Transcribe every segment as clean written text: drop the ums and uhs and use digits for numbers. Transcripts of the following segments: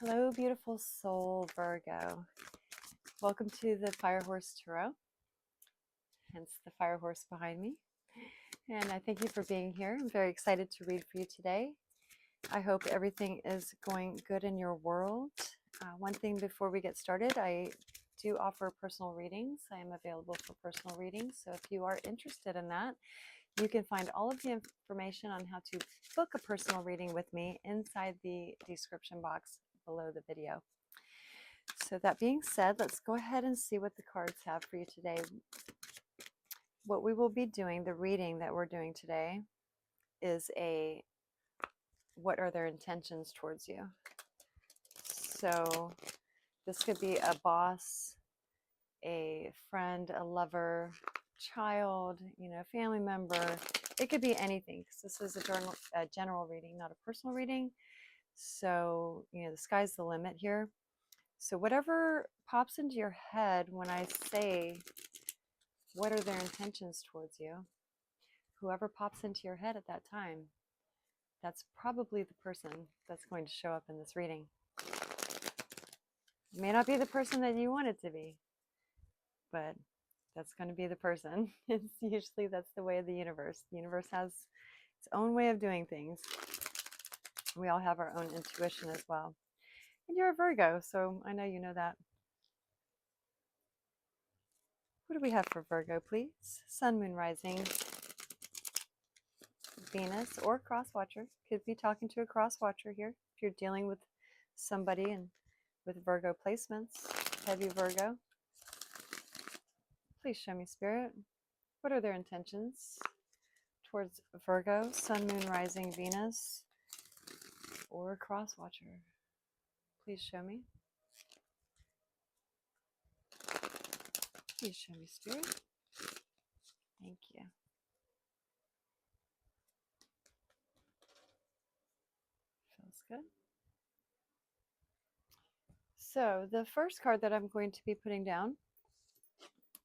Hello, beautiful soul, Virgo. Welcome to the Fire Horse Tarot, hence the fire horse behind me. And I thank you for being here. I'm very excited to read for you today. I hope everything is going good in your world. One thing before we get started, I do offer personal readings. I am available for personal readings. So if you are interested in that, you can find all of the information on how to book a personal reading with me inside the description box below the video. So that being said, let's go ahead and see what the cards have for you today. What we will be doing, the reading that we're doing today, is what are their intentions towards you? So this could be a boss, a friend, a lover, child, family member. It could be anything, because this is a general reading, not a personal reading. So, the sky's the limit here. So whatever pops into your head when I say, what are their intentions towards you? Whoever pops into your head at that time, that's probably the person that's going to show up in this reading. It may not be the person that you want it to be, but that's going to be the person. That's the way of the universe. The universe has its own way of doing things. We all have our own intuition as well. And you're a Virgo, so I know you know that. What do we have for Virgo, please? Sun, Moon, Rising, Venus, or cross watcher. Could be talking to a cross watcher here if you're dealing with somebody and with Virgo placements. Heavy Virgo. Please show me, Spirit. What are their intentions towards Virgo, Sun, Moon, Rising, Venus, or cross watcher? Please show me. Please show me, Spirit. Thank you. Feels good. So the first card that I'm going to be putting down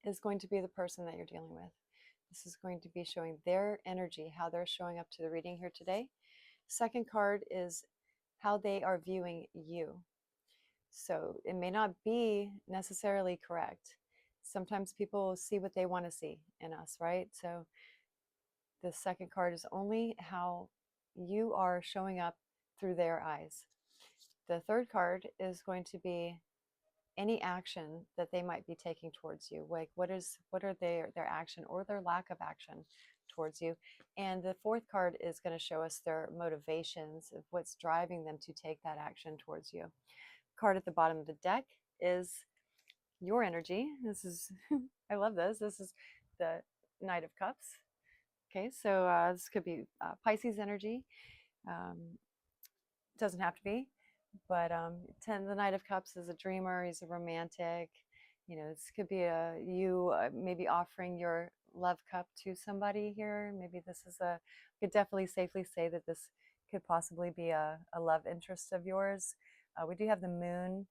is going to be the person that you're dealing with. This is going to be showing their energy, how they're showing up to the reading here today. Second card is how they are viewing you. So it may not be necessarily correct. Sometimes people see what they want to see in us, right? So the second card is only how you are showing up through their eyes. The third card is going to be any action that they might be taking towards you. Like what are their action or their lack of action towards you. And the fourth card is going to show us their motivations of what's driving them to take that action towards you. Card at the bottom of the deck is your energy. This is I love this. This is the Knight of Cups. Okay, so this could be Pisces energy. Doesn't have to be, but the Knight of Cups is a dreamer. He's a romantic. This could be you maybe offering your love cup to somebody here. Maybe this is could definitely safely say that this could possibly be a love interest of yours. We do have the moon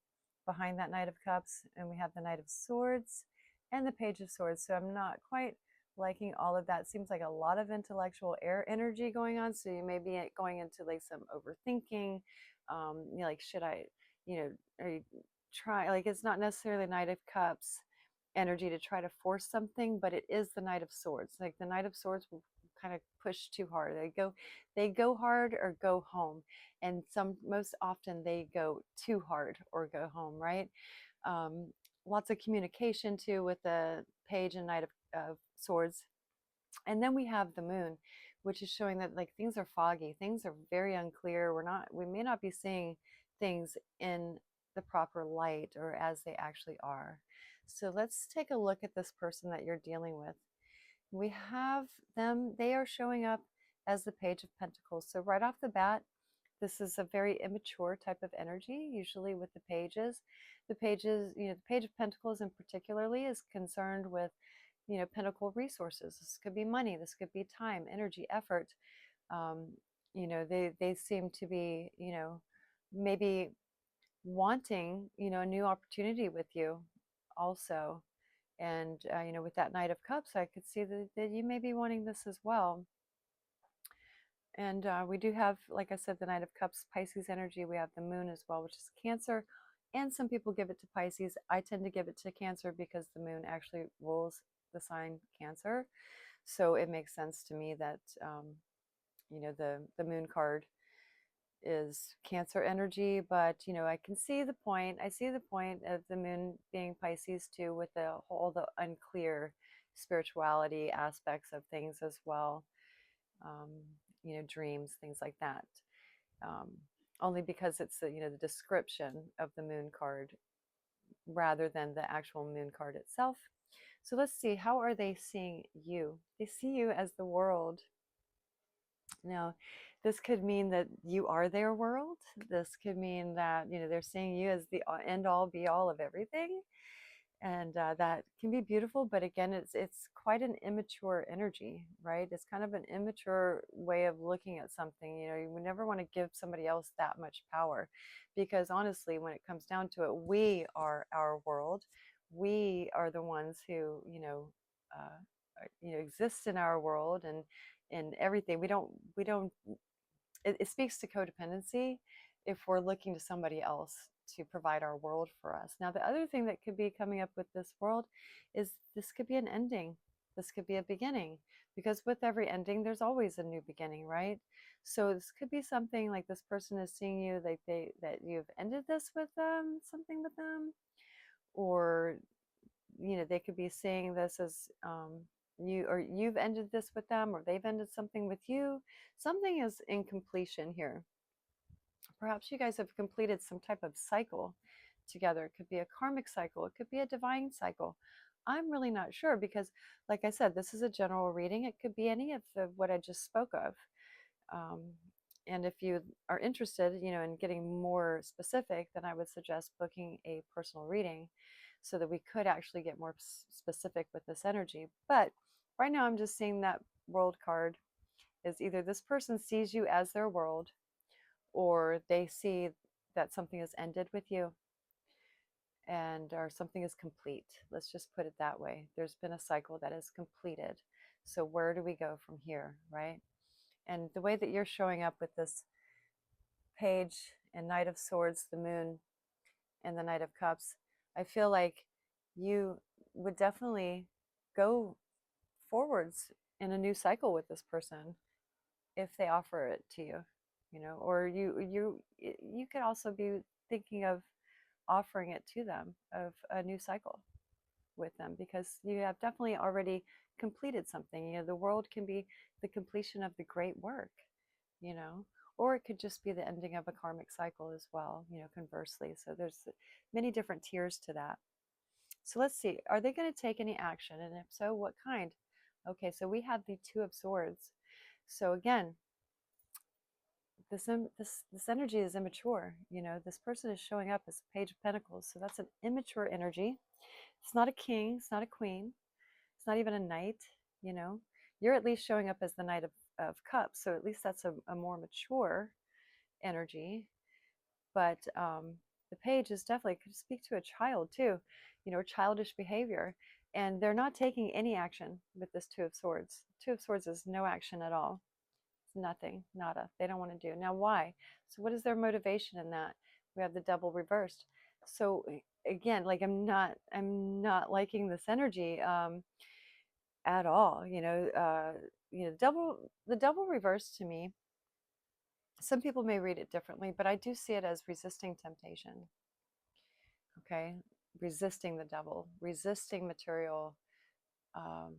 behind that Knight of Cups, and we have the Knight of Swords and the Page of Swords. So I'm not quite liking all of that. Seems like a lot of intellectual air energy going on. So you may be going into like some overthinking. Like, should I, are you try, like, it's not necessarily Knight of Cups energy to try to force something, but it is the Knight of Swords. Like the Knight of Swords will kind of push too hard. They go hard or go home, and most often they go too hard or go home, right? Lots of communication too with the Page and Knight of Swords. And then we have the moon, which is showing that like things are foggy, things are very unclear. We may not be seeing things in the proper light or as they actually are. So let's take a look at this person that you're dealing with. We have them, they are showing up as the Page of Pentacles. So right off the bat, this is a very immature type of energy, usually with the pages. The pages, the Page of Pentacles in particularly is concerned with, pentacle resources. This could be money, this could be time, energy, effort. They seem to be, maybe wanting, a new opportunity with you also. And, with that Knight of Cups, I could see that you may be wanting this as well. And we do have, like I said, the Knight of Cups, Pisces energy. We have the moon as well, which is Cancer. And some people give it to Pisces. I tend to give it to Cancer because the moon actually rules the sign Cancer. So it makes sense to me that, the moon card is Cancer energy. But, I can see the point. I see the point of the moon being Pisces too, with the unclear spirituality aspects of things as well. Um, dreams, things like that. Um, Only because it's the description of the moon card rather than the actual moon card itself. So let's see, how are they seeing you? They see you as the world. Now, this could mean that you are their world. This could mean that they're seeing you as the end all be all of everything, and that can be beautiful. But again, it's quite an immature energy, right? It's kind of an immature way of looking at something. You would never want to give somebody else that much power, because honestly, when it comes down to it, we are our world. We are the ones who exist in our world, and everything. We don't it speaks to codependency if we're looking to somebody else to provide our world for us. Now, the other thing that could be coming up with this world is this could be an ending. This could be a beginning, because with every ending, there's always a new beginning, right? So this could be something like this person is seeing you, like that you've ended this with them, something with them, or they could be seeing this as you've ended this with them, or they've ended something with you. Something is in completion here. Perhaps you guys have completed some type of cycle together. It could be a karmic cycle, it could be a divine cycle. I'm really not sure, because like I said, this is a general reading. It could be any of what I just spoke of. um, and if you are interested in getting more specific, then I would suggest booking a personal reading so that we could actually get more specific with this energy. But right now I'm just seeing that world card is either this person sees you as their world, or they see that something has ended with you, and or something is complete. Let's just put it that way. There's been a cycle that is completed. So where do we go from here, right? And the way that you're showing up with this page and Knight of Swords, the moon, and the Knight of Cups, I feel like you would definitely go forwards in a new cycle with this person if they offer it to you, or you could also be thinking of offering it to them, of a new cycle with them, because you have definitely already completed something. The world can be the completion of the great work, you know or it could just be the ending of a karmic cycle as well, conversely. So there's many different tiers to that. So let's see, are they going to take any action, and if so, what kind? Okay, so we have the Two of Swords. So again, this energy is immature. This person is showing up as Page of Pentacles, so that's an immature energy. It's not a king, it's not a queen, it's not even a knight. you know you're at least showing up as the Knight of Cups, so at least that's a more mature energy. But the page is definitely could speak to a child too, childish behavior. And they're not taking any action with this Two of Swords. Two of Swords is no action at all. It's nothing, nada. They don't want to do. Now, why? So what is their motivation in that? We have the Devil reversed. So again, like I'm not liking this energy at all. The Devil reversed to me. Some people may read it differently, but I do see it as resisting temptation. Okay, resisting the devil, resisting material, um,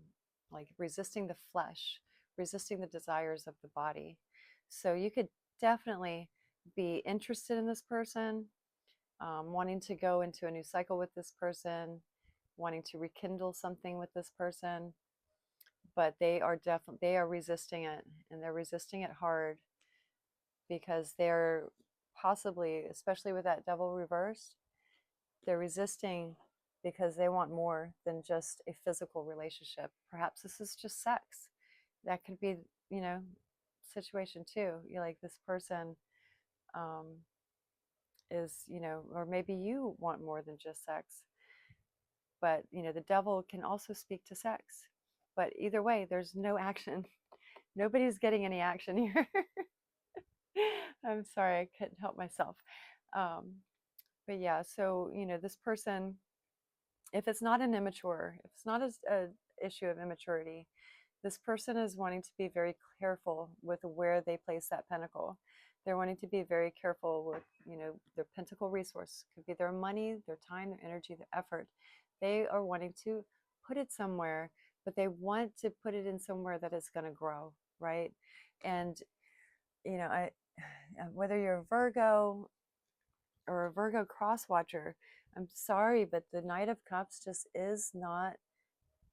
like resisting the flesh, resisting the desires of the body. So you could definitely be interested in this person, wanting to go into a new cycle with this person, wanting to rekindle something with this person, but they are resisting it, and they're resisting it hard, because they're possibly, especially with that Devil reversed, they're resisting because they want more than just a physical relationship. Perhaps this is just sex. That could be, situation too. You're like, this person um, is, or maybe you want more than just sex. But, the devil can also speak to sex. But either way, there's no action, Nobody's getting any action here. I'm sorry, I couldn't help myself. Um, but yeah, so, this person, if it's not an immature, if it's not a issue of immaturity, this person is wanting to be very careful with where they place that pentacle. They're wanting to be very careful with, their pentacle resource. Could be their money, their time, their energy, their effort. They are wanting to put it somewhere, but they want to put it in somewhere that is going to grow, right? And, I whether you're a Virgo or a Virgo cross watcher, I'm sorry, but the Knight of Cups just is not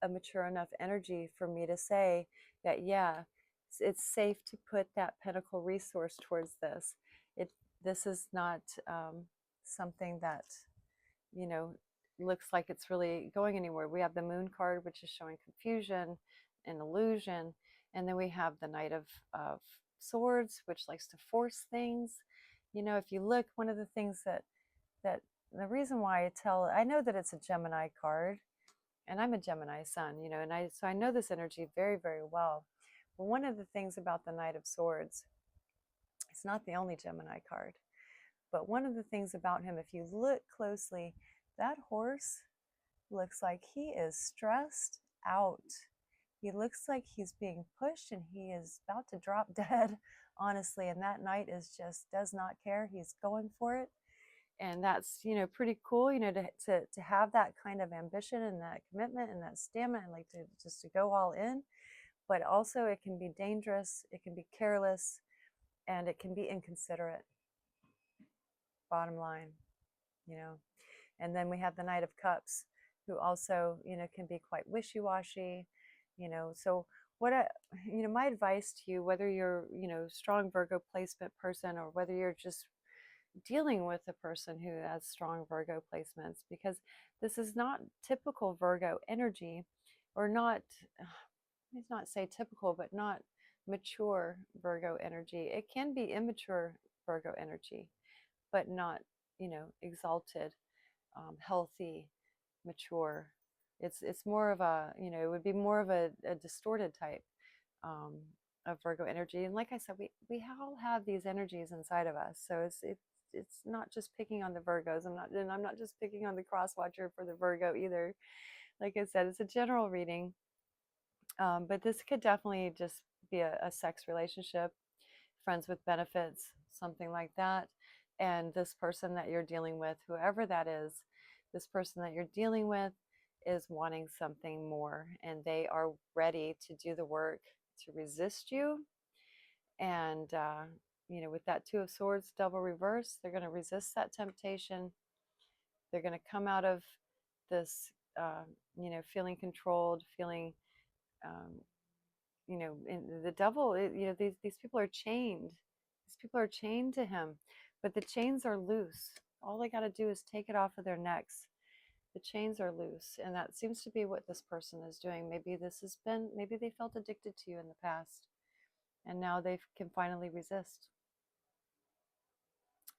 a mature enough energy for me to say that, yeah, it's safe to put that pentacle resource towards this. This is not something that, you know, looks like it's really going anywhere. We have the Moon card, which is showing confusion and illusion. And then we have the Knight of Swords, which likes to force things. If you look, one of the things that the reason why I know that it's a Gemini card, and I'm a Gemini sun, and so I know this energy very, very well. But one of the things about the Knight of Swords, it's not the only Gemini card, but one of the things about him, if you look closely, that horse looks like he is stressed out. He looks like he's being pushed and he is about to drop dead, honestly. And that knight does not care. He's going for it. And that's, pretty cool, to have that kind of ambition and that commitment and that stamina and like to go all in. But also it can be dangerous, it can be careless, and it can be inconsiderate. Bottom line, And then we have the Knight of Cups, who also, can be quite wishy-washy, So my advice to you, whether you're, strong Virgo placement person or whether you're just dealing with a person who has strong Virgo placements, because this is not typical Virgo energy, or not, let's not say typical, but not mature Virgo energy. It can be immature Virgo energy, but not, exalted, healthy, mature. It's more of a, it would be more of a distorted type um, of Virgo energy. And like I said, we all have these energies inside of us. So it's not just picking on the Virgos. I'm not just picking on the cross watcher for the Virgo either. Like I said, it's a general reading. But this could definitely just be a sex relationship, friends with benefits, something like that. And this person that you're dealing with, whoever that is, this person that you're dealing with is wanting something more, and they are ready to do the work to resist you. And, with that Two of Swords, double reverse, they're going to resist that temptation. They're going to come out of this, feeling controlled, feeling, in the devil, these people are chained. These people are chained to him, but the chains are loose. All they got to do is take it off of their necks. The chains are loose, and that seems to be what this person is doing. Maybe they felt addicted to you in the past, and now they can finally resist.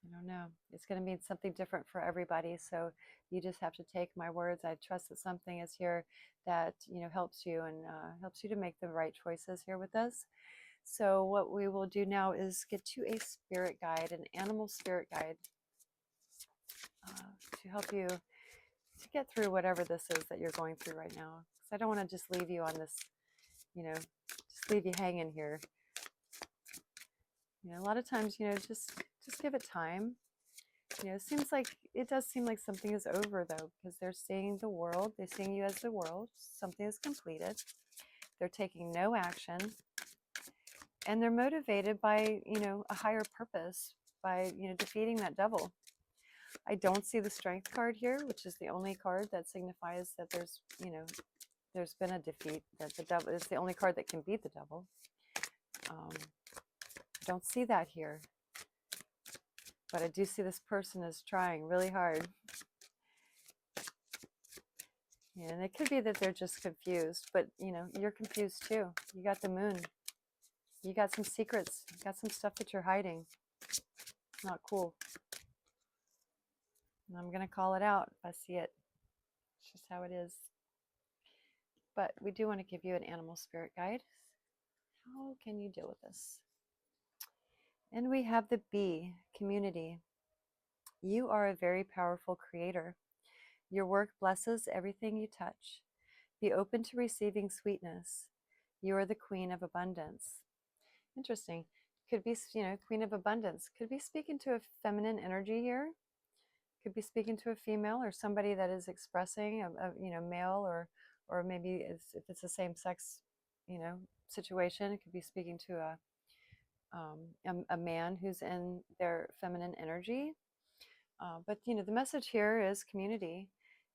I don't know. It's going to mean something different for everybody. So you just have to take my words. I trust that something is here that, helps you and helps you to make the right choices here with us. So what we will do now is get to a spirit guide, an animal spirit guide, to help you to get through whatever this is that you're going through right now. Because I don't want to just leave you on this, just leave you hanging here. A lot of times, just give it time. It does seem like something is over, though, because they're seeing the world. They're seeing you as the world. Something is completed. They're taking no action. And they're motivated by, a higher purpose, by, defeating that devil. I don't see the Strength card here, which is the only card that signifies that there's been a defeat, that the devil is the only card that can beat the devil. Don't see that here. But I do see this person is trying really hard. And it could be that they're just confused, but you're confused too. You got the Moon. You got some secrets. You got some stuff that you're hiding. Not cool. And I'm going to call it out if I see it. It's just how it is. But we do want to give you an animal spirit guide. How can you deal with this? And we have the B, community. You are a very powerful creator. Your work blesses everything you touch. Be open to receiving sweetness. You are the queen of abundance. Interesting. Could be, queen of abundance. Could be speaking to a feminine energy here. Could be speaking to a female or somebody that is expressing a male, or maybe if it's the same sex, situation. It could be speaking to a man who's in their feminine energy. But the message here is community,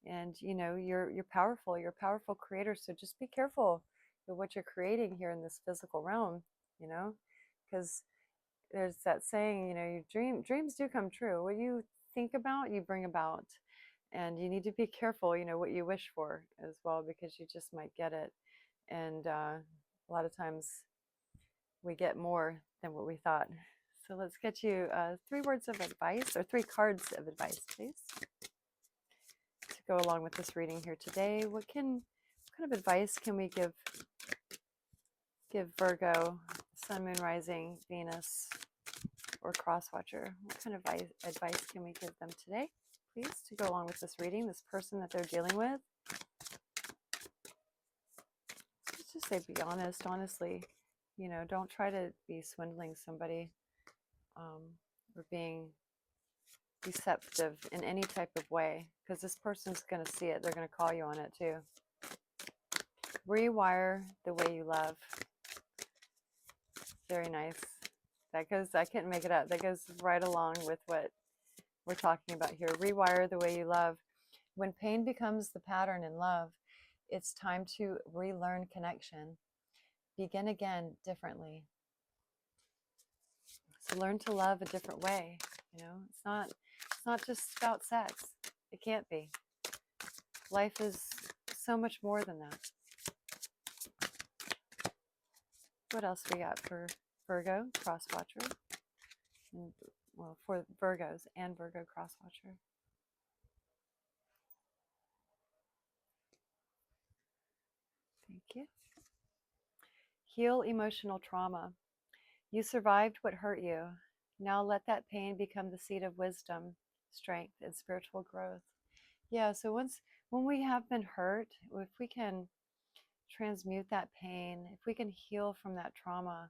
and you're powerful. You're a powerful creator. So just be careful with what you're creating here in this physical realm. Because there's that saying, your dreams do come true. What you think about, you bring about, and you need to be careful. What you wish for as well, because you just might get it. And a lot of times we get more than what we thought. So let's get you 3 words of advice, or 3 cards of advice, please, to go along with this reading here today. What kind of advice can we give Virgo, Sun, Moon, Rising, Venus, or Crosswatcher? What kind of advice can we give them today, please, to go along with this reading, this person that they're dealing with? Let's just say be honest, honestly. Don't try to be swindling somebody, or being deceptive in any type of way, because this person's going to see it. They're going to call you on it too. Rewire the way you love. Very nice. That goes, I can't make it up. That goes right along with what we're talking about here. Rewire the way you love. When pain becomes the pattern in love, it's time to relearn connection. Begin again differently. So learn to love a different way. It's not just about sex. It can't be. Life is so much more than that. What else we got for Virgo, Crosswatcher? And, well, for Virgos and Virgo Crosswatcher. Thank you. Heal emotional trauma. You survived what hurt you. Now let that pain become the seed of wisdom, strength, and spiritual growth. Yeah, so when we have been hurt, if we can transmute that pain, if we can heal from that trauma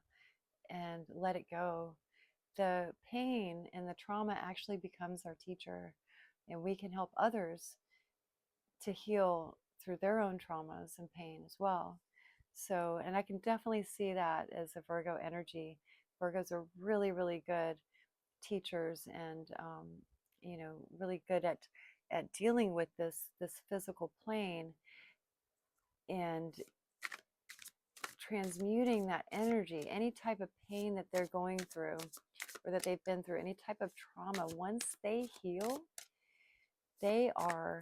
and let it go, the pain and the trauma actually becomes our teacher, and we can help others to heal through their own traumas and pain as well. So, and I can definitely see that as a Virgo energy. Virgos are really, really good teachers, and really good at dealing with this physical plane and transmuting that energy. Any type of pain that they're going through, or that they've been through, any type of trauma, once they heal, they are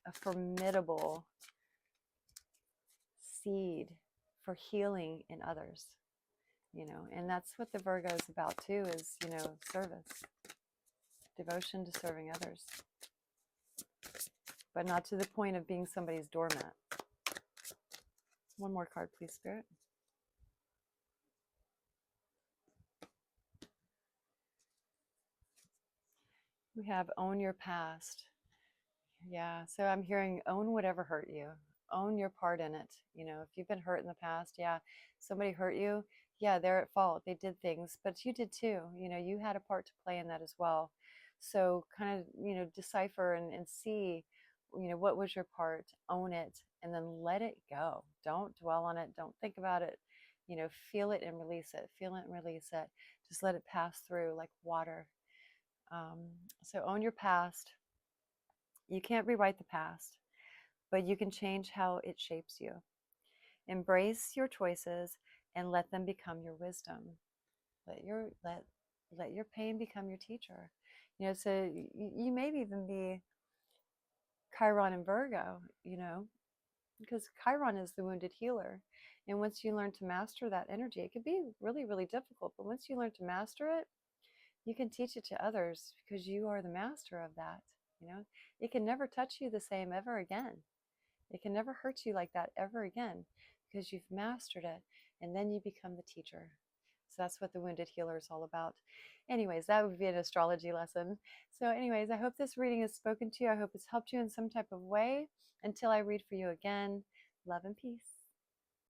a formidable seed for healing in others. And that's what the Virgo is about too, is service, devotion to serving others, but not to the point of being somebody's doormat. One more card, please, Spirit. We have own your past. Yeah, so I'm hearing own whatever hurt you. Own your part in it. If you've been hurt in the past, yeah, somebody hurt you, yeah, they're at fault. They did things, but you did too. You had a part to play in that as well. So kind of, decipher and see, what was your part, own it, and then let it go. Don't dwell on it. Don't think about it. Feel it and release it. Feel it and release it. Just let it pass through like water. So own your past. You can't rewrite the past, but you can change how it shapes you. Embrace your choices and let them become your wisdom. Let your pain become your teacher. So you may even be Chiron and Virgo, because Chiron is the wounded healer. And once you learn to master that energy, it can be really, really difficult. But once you learn to master it, you can teach it to others, because you are the master of that. It can never touch you the same ever again. It can never hurt you like that ever again, because you've mastered it, and then you become the teacher. So that's what the wounded healer is all about. Anyways, that would be an astrology lesson. So anyways, I hope this reading has spoken to you. I hope it's helped you in some type of way. Until I read for you again, love and peace.